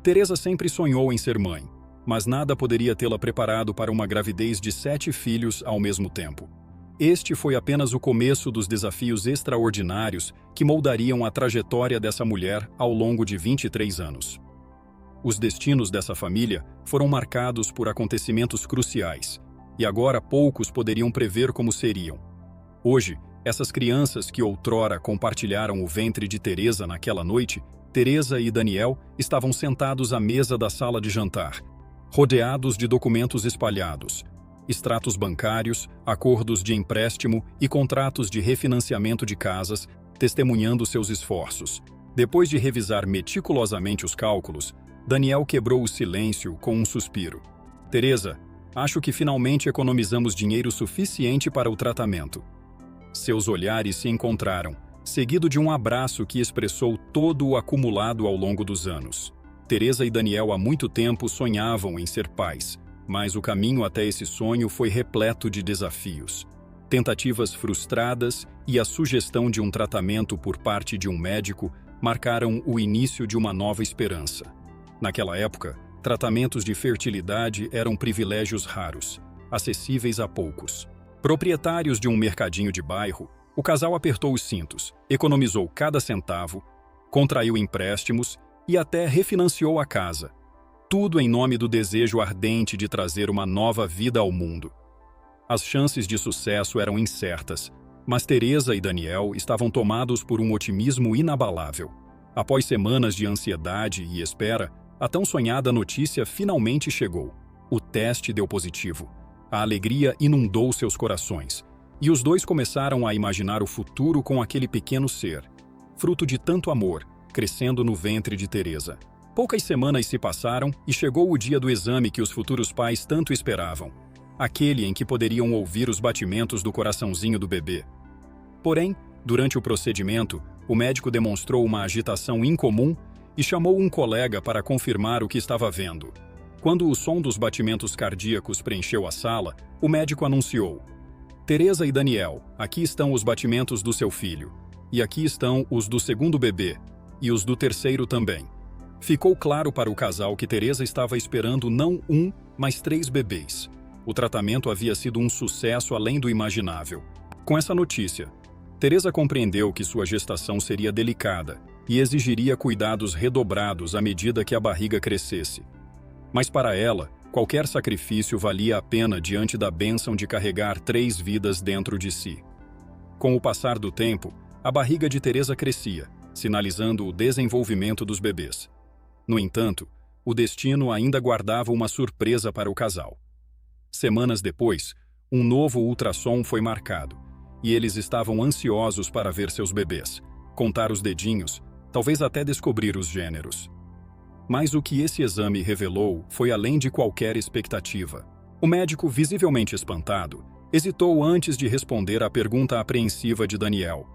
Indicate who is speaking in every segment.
Speaker 1: Teresa sempre sonhou em ser mãe, mas nada poderia tê-la preparado para uma gravidez de 7 filhos ao mesmo tempo. Este foi apenas o começo dos desafios extraordinários que moldariam a trajetória dessa mulher ao longo de 23 anos. Os destinos dessa família foram marcados por acontecimentos cruciais, e agora poucos poderiam prever como seriam. Hoje, essas crianças que outrora compartilharam o ventre de Teresa naquela noite, Teresa e Daniel, estavam sentados à mesa da sala de jantar, rodeados de documentos espalhados, extratos bancários, acordos de empréstimo e contratos de refinanciamento de casas, testemunhando seus esforços. Depois de revisar meticulosamente os cálculos, Daniel quebrou o silêncio com um suspiro. Teresa, acho que finalmente economizamos dinheiro suficiente para o tratamento. Seus olhares se encontraram, seguido de um abraço que expressou todo o acumulado ao longo dos anos. Teresa e Daniel há muito tempo sonhavam em ser pais, mas o caminho até esse sonho foi repleto de desafios. Tentativas frustradas e a sugestão de um tratamento por parte de um médico marcaram o início de uma nova esperança. Naquela época, tratamentos de fertilidade eram privilégios raros, acessíveis a poucos. Proprietários de um mercadinho de bairro, o casal apertou os cintos, economizou cada centavo, contraiu empréstimos e até refinanciou a casa. Tudo em nome do desejo ardente de trazer uma nova vida ao mundo. As chances de sucesso eram incertas, mas Teresa e Daniel estavam tomados por um otimismo inabalável. Após semanas de ansiedade e espera, a tão sonhada notícia finalmente chegou. O teste deu positivo. A alegria inundou seus corações, e os dois começaram a imaginar o futuro com aquele pequeno ser, fruto de tanto amor, crescendo no ventre de Teresa. Poucas semanas se passaram e chegou o dia do exame que os futuros pais tanto esperavam, aquele em que poderiam ouvir os batimentos do coraçãozinho do bebê. Porém, durante o procedimento, o médico demonstrou uma agitação incomum e chamou um colega para confirmar o que estava vendo. Quando o som dos batimentos cardíacos preencheu a sala, o médico anunciou: Teresa e Daniel, aqui estão os batimentos do seu filho. E aqui estão os do segundo bebê, e os do terceiro também. Ficou claro para o casal que Teresa estava esperando não um, mas 3 bebês. O tratamento havia sido um sucesso além do imaginável. Com essa notícia, Teresa compreendeu que sua gestação seria delicada e exigiria cuidados redobrados à medida que a barriga crescesse. Mas para ela, qualquer sacrifício valia a pena diante da bênção de carregar 3 vidas dentro de si. Com o passar do tempo, a barriga de Teresa crescia, sinalizando o desenvolvimento dos bebês. No entanto, o destino ainda guardava uma surpresa para o casal. Semanas depois, um novo ultrassom foi marcado, e eles estavam ansiosos para ver seus bebês, contar os dedinhos, talvez até descobrir os gêneros. Mas o que esse exame revelou foi além de qualquer expectativa. O médico, visivelmente espantado, hesitou antes de responder à pergunta apreensiva de Daniel.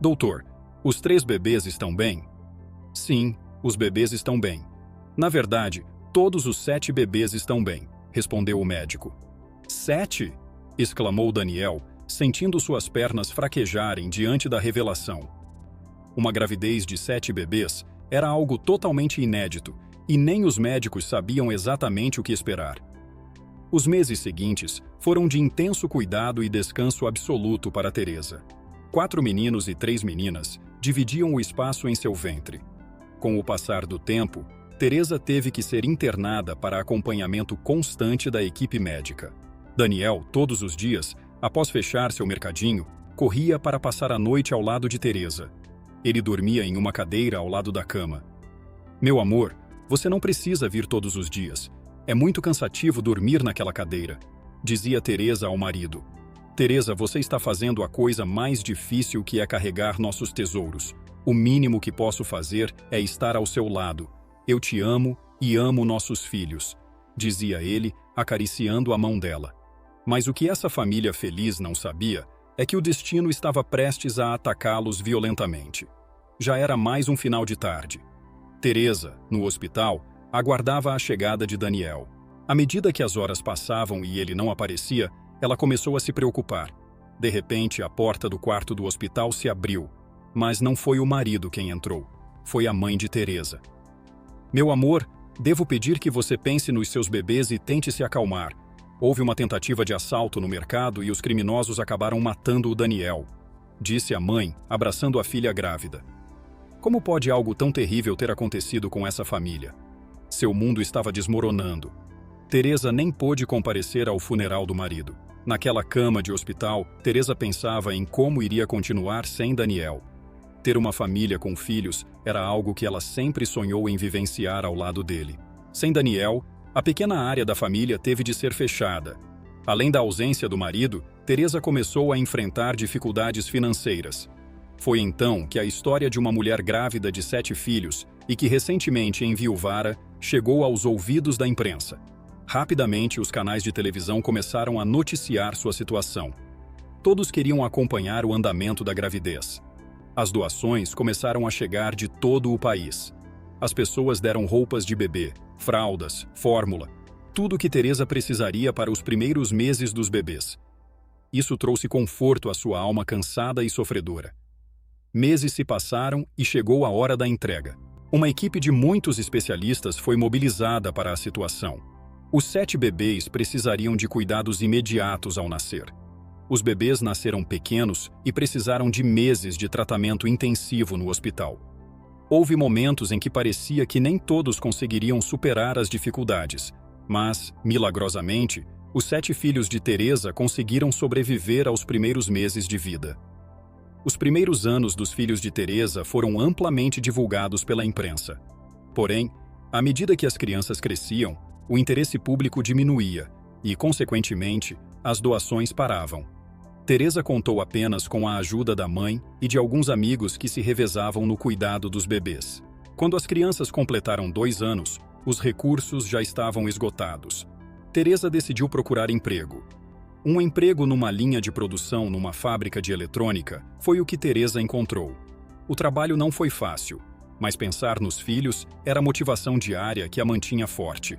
Speaker 1: Doutor, os 3 bebês estão bem? Sim, os bebês estão bem. Na verdade, todos os 7 bebês estão bem, respondeu o médico. 7? Exclamou Daniel, sentindo suas pernas fraquejarem diante da revelação. Uma gravidez de 7 bebês era algo totalmente inédito, e nem os médicos sabiam exatamente o que esperar. Os meses seguintes foram de intenso cuidado e descanso absoluto para Teresa. 4 meninos e 3 meninas dividiam o espaço em seu ventre. Com o passar do tempo, Teresa teve que ser internada para acompanhamento constante da equipe médica. Daniel, todos os dias, após fechar seu mercadinho, corria para passar a noite ao lado de Teresa. Ele dormia em uma cadeira ao lado da cama. Meu amor, você não precisa vir todos os dias. É muito cansativo dormir naquela cadeira, dizia Teresa ao marido. Teresa, você está fazendo a coisa mais difícil, que é carregar nossos tesouros. O mínimo que posso fazer é estar ao seu lado. Eu te amo e amo nossos filhos, dizia ele, acariciando a mão dela. Mas o que essa família feliz não sabia é que o destino estava prestes a atacá-los violentamente. Já era mais um final de tarde. Teresa, no hospital, aguardava a chegada de Daniel. À medida que as horas passavam e ele não aparecia, ela começou a se preocupar. De repente, a porta do quarto do hospital se abriu, mas não foi o marido quem entrou. Foi a mãe de Teresa. Meu amor, Devo pedir que você pense nos seus bebês e tente se acalmar. Houve uma tentativa de assalto no mercado e os criminosos acabaram matando o Daniel, disse a mãe, abraçando a filha grávida. Como pode algo tão terrível ter acontecido com essa família? Seu mundo estava desmoronando. Teresa nem pôde comparecer ao funeral do marido. Naquela cama de hospital, Teresa pensava em como iria continuar sem Daniel. Ter uma família com filhos era algo que ela sempre sonhou em vivenciar ao lado dele. Sem Daniel, a pequena área da família teve de ser fechada. Além da ausência do marido, Teresa começou a enfrentar dificuldades financeiras. Foi então que a história de uma mulher grávida de 7 filhos e que recentemente enviuvara chegou aos ouvidos da imprensa. Rapidamente, os canais de televisão começaram a noticiar sua situação. Todos queriam acompanhar o andamento da gravidez. As doações começaram a chegar de todo o país. As pessoas deram roupas de bebê, fraldas, fórmula, tudo o que Teresa precisaria para os primeiros meses dos bebês. Isso trouxe conforto à sua alma cansada e sofredora. Meses se passaram e chegou a hora da entrega. Uma equipe de muitos especialistas foi mobilizada para a situação. Os 7 bebês precisariam de cuidados imediatos ao nascer. Os bebês nasceram pequenos e precisaram de meses de tratamento intensivo no hospital. Houve momentos em que parecia que nem todos conseguiriam superar as dificuldades, mas, milagrosamente, os 7 filhos de Teresa conseguiram sobreviver aos primeiros meses de vida. Os primeiros anos dos filhos de Teresa foram amplamente divulgados pela imprensa. Porém, à medida que as crianças cresciam, o interesse público diminuía e, consequentemente, as doações paravam. Teresa contou apenas com a ajuda da mãe e de alguns amigos que se revezavam no cuidado dos bebês. Quando as crianças completaram 2 anos, os recursos já estavam esgotados. Teresa decidiu procurar emprego. Um emprego numa linha de produção numa fábrica de eletrônica foi o que Teresa encontrou. O trabalho não foi fácil, mas pensar nos filhos era a motivação diária que a mantinha forte.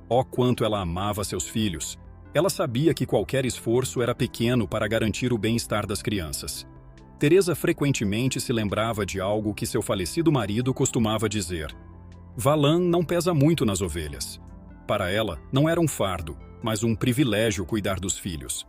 Speaker 1: Oh, quanto ela amava seus filhos! Ela sabia que qualquer esforço era pequeno para garantir o bem-estar das crianças. Teresa frequentemente se lembrava de algo que seu falecido marido costumava dizer. Valã não pesa muito nas ovelhas. Para ela, não era um fardo, mas um privilégio cuidar dos filhos.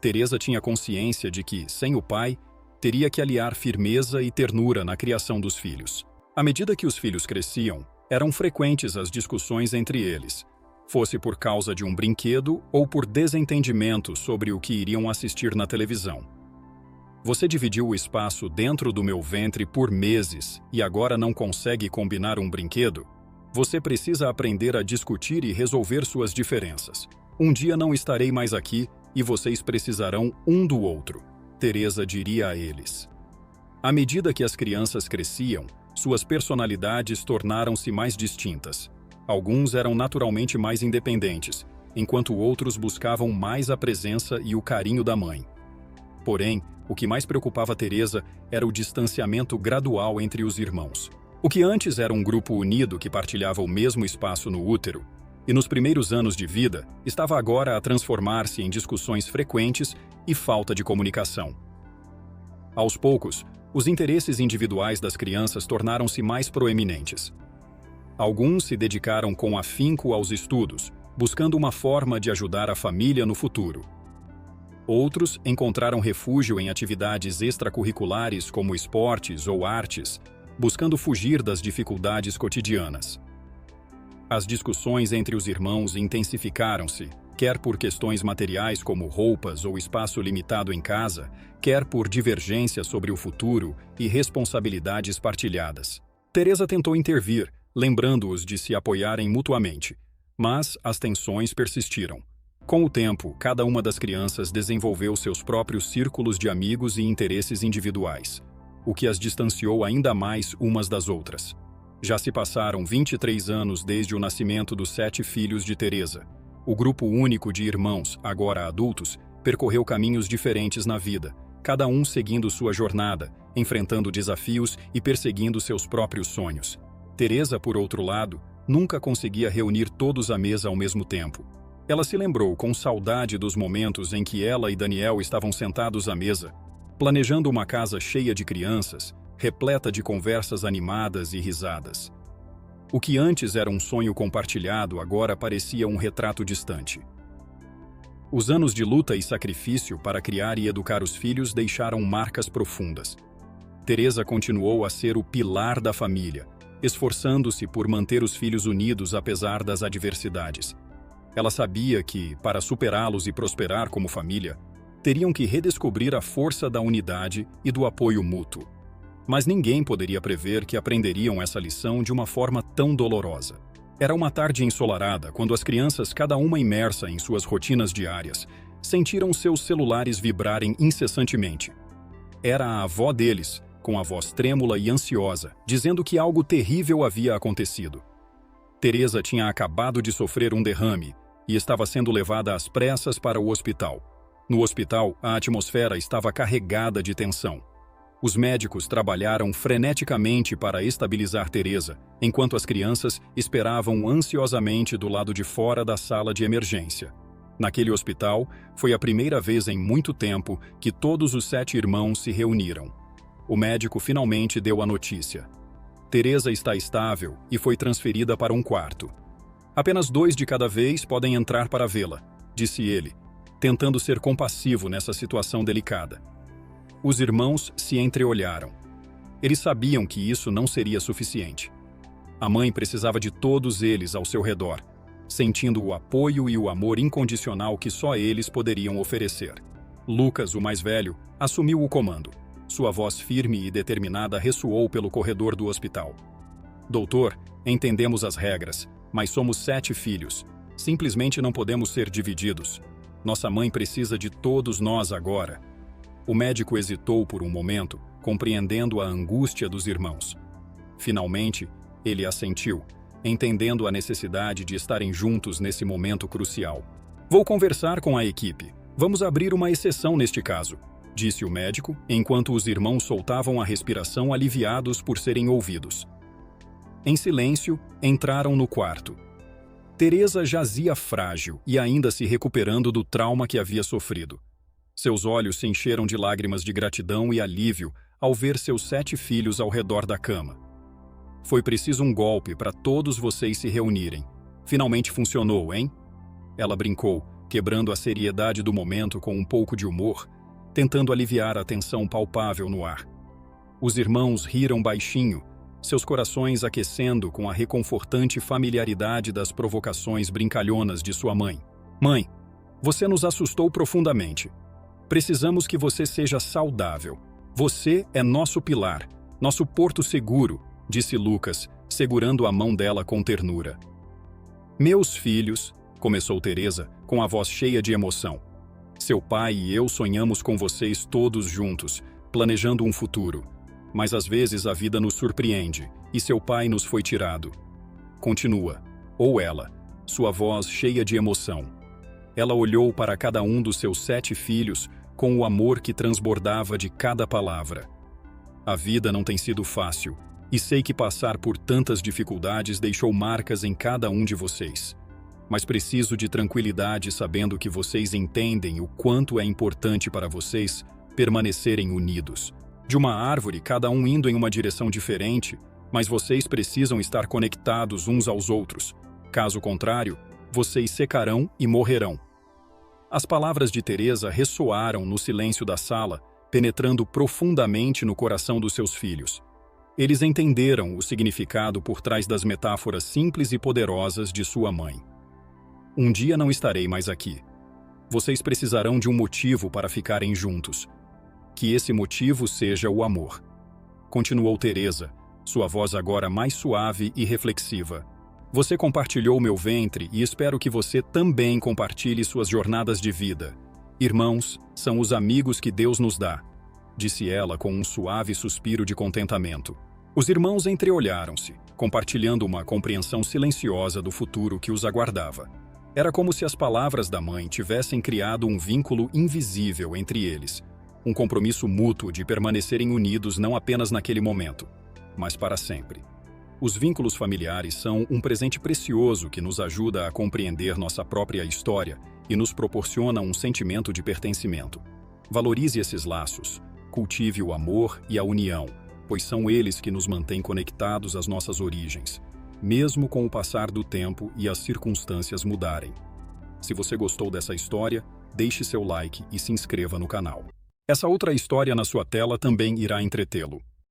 Speaker 1: Teresa tinha consciência de que, sem o pai, teria que aliar firmeza e ternura na criação dos filhos. À medida que os filhos cresciam, eram frequentes as discussões entre eles, fosse por causa de um brinquedo ou por desentendimento sobre o que iriam assistir na televisão. Você dividiu o espaço dentro do meu ventre por meses e agora não consegue combinar um brinquedo? Você precisa aprender a discutir e resolver suas diferenças. Um dia não estarei mais aqui e vocês precisarão um do outro, Teresa diria a eles. À medida que as crianças cresciam, suas personalidades tornaram-se mais distintas. Alguns eram naturalmente mais independentes, enquanto outros buscavam mais a presença e o carinho da mãe. Porém, o que mais preocupava Teresa era o distanciamento gradual entre os irmãos. O que antes era um grupo unido que partilhava o mesmo espaço no útero, e nos primeiros anos de vida, estava agora a transformar-se em discussões frequentes e falta de comunicação. Aos poucos, os interesses individuais das crianças tornaram-se mais proeminentes. Alguns se dedicaram com afinco aos estudos, buscando uma forma de ajudar a família no futuro. Outros encontraram refúgio em atividades extracurriculares como esportes ou artes, buscando fugir das dificuldades cotidianas. As discussões entre os irmãos intensificaram-se, quer por questões materiais como roupas ou espaço limitado em casa, quer por divergências sobre o futuro e responsabilidades partilhadas. Teresa tentou intervir, lembrando-os de se apoiarem mutuamente, mas as tensões persistiram. Com o tempo, cada uma das crianças desenvolveu seus próprios círculos de amigos e interesses individuais, o que as distanciou ainda mais umas das outras. Já se passaram 23 anos desde o nascimento dos 7 filhos de Teresa. O grupo único de irmãos, agora adultos, percorreu caminhos diferentes na vida, cada um seguindo sua jornada, enfrentando desafios e perseguindo seus próprios sonhos. Teresa, por outro lado, nunca conseguia reunir todos à mesa ao mesmo tempo. Ela se lembrou com saudade dos momentos em que ela e Daniel estavam sentados à mesa, planejando uma casa cheia de crianças, repleta de conversas animadas e risadas. O que antes era um sonho compartilhado agora parecia um retrato distante. Os anos de luta e sacrifício para criar e educar os filhos deixaram marcas profundas. Teresa continuou a ser o pilar da família, esforçando-se por manter os filhos unidos apesar das adversidades. Ela sabia que, para superá-los e prosperar como família, teriam que redescobrir a força da unidade e do apoio mútuo. Mas ninguém poderia prever que aprenderiam essa lição de uma forma tão dolorosa. Era uma tarde ensolarada quando as crianças, cada uma imersa em suas rotinas diárias, sentiram seus celulares vibrarem incessantemente. Era a avó deles, com a voz trêmula e ansiosa, dizendo que algo terrível havia acontecido. Teresa tinha acabado de sofrer um derrame e estava sendo levada às pressas para o hospital. No hospital, a atmosfera estava carregada de tensão. Os médicos trabalharam freneticamente para estabilizar Teresa, enquanto as crianças esperavam ansiosamente do lado de fora da sala de emergência. Naquele hospital, foi a primeira vez em muito tempo que todos os 7 irmãos se reuniram. O médico finalmente deu a notícia. Teresa está estável e foi transferida para um quarto. Apenas 2 de cada vez podem entrar para vê-la, disse ele, tentando ser compassivo nessa situação delicada. Os irmãos se entreolharam. Eles sabiam que isso não seria suficiente. A mãe precisava de todos eles ao seu redor, sentindo o apoio e o amor incondicional que só eles poderiam oferecer. Lucas, o mais velho, assumiu o comando. Sua voz firme e determinada ressoou pelo corredor do hospital. Doutor, entendemos as regras, mas somos 7 filhos. Simplesmente não podemos ser divididos. Nossa mãe precisa de todos nós agora. O médico hesitou por um momento, compreendendo a angústia dos irmãos. Finalmente, ele assentiu, entendendo a necessidade de estarem juntos nesse momento crucial. Vou conversar com a equipe. Vamos abrir uma exceção neste caso, disse o médico, enquanto os irmãos soltavam a respiração aliviados por serem ouvidos. Em silêncio, entraram no quarto. Teresa jazia frágil e ainda se recuperando do trauma que havia sofrido. Seus olhos se encheram de lágrimas de gratidão e alívio ao ver seus 7 filhos ao redor da cama. Foi preciso um golpe para todos vocês se reunirem. Finalmente funcionou, hein? Ela brincou, quebrando a seriedade do momento com um pouco de humor, tentando aliviar a tensão palpável no ar. Os irmãos riram baixinho, seus corações aquecendo com a reconfortante familiaridade das provocações brincalhonas de sua mãe. Mãe, você nos assustou profundamente. Precisamos que você seja saudável. Você é nosso pilar, nosso porto seguro, disse Lucas, segurando a mão dela com ternura. Meus filhos, começou Teresa, com a voz cheia de emoção. Seu pai e eu sonhamos com vocês todos juntos, planejando um futuro. Mas às vezes a vida nos surpreende, e seu pai nos foi tirado. Continua, ou ela, sua voz cheia de emoção. Ela olhou para cada um dos seus 7 filhos, com o amor que transbordava de cada palavra. A vida não tem sido fácil, e sei que passar por tantas dificuldades deixou marcas em cada um de vocês. Mas preciso de tranquilidade sabendo que vocês entendem o quanto é importante para vocês permanecerem unidos. De uma árvore, cada um indo em uma direção diferente, mas vocês precisam estar conectados uns aos outros. Caso contrário, vocês secarão e morrerão. As palavras de Teresa ressoaram no silêncio da sala, penetrando profundamente no coração dos seus filhos. Eles entenderam o significado por trás das metáforas simples e poderosas de sua mãe. Um dia não estarei mais aqui. Vocês precisarão de um motivo para ficarem juntos. Que esse motivo seja o amor. Continuou Teresa, sua voz agora mais suave e reflexiva. Você compartilhou meu ventre e espero que você também compartilhe suas jornadas de vida. Irmãos, são os amigos que Deus nos dá, disse ela com um suave suspiro de contentamento. Os irmãos entreolharam-se, compartilhando uma compreensão silenciosa do futuro que os aguardava. Era como se as palavras da mãe tivessem criado um vínculo invisível entre eles, um compromisso mútuo de permanecerem unidos não apenas naquele momento, mas para sempre. Os vínculos familiares são um presente precioso que nos ajuda a compreender nossa própria história e nos proporciona um sentimento de pertencimento. Valorize esses laços, cultive o amor e a união, pois são eles que nos mantêm conectados às nossas origens. mesmo com o passar do tempo e as circunstâncias mudarem. Se você gostou dessa história, deixe seu like e se inscreva no canal. Essa outra história na sua tela também irá entretê-lo.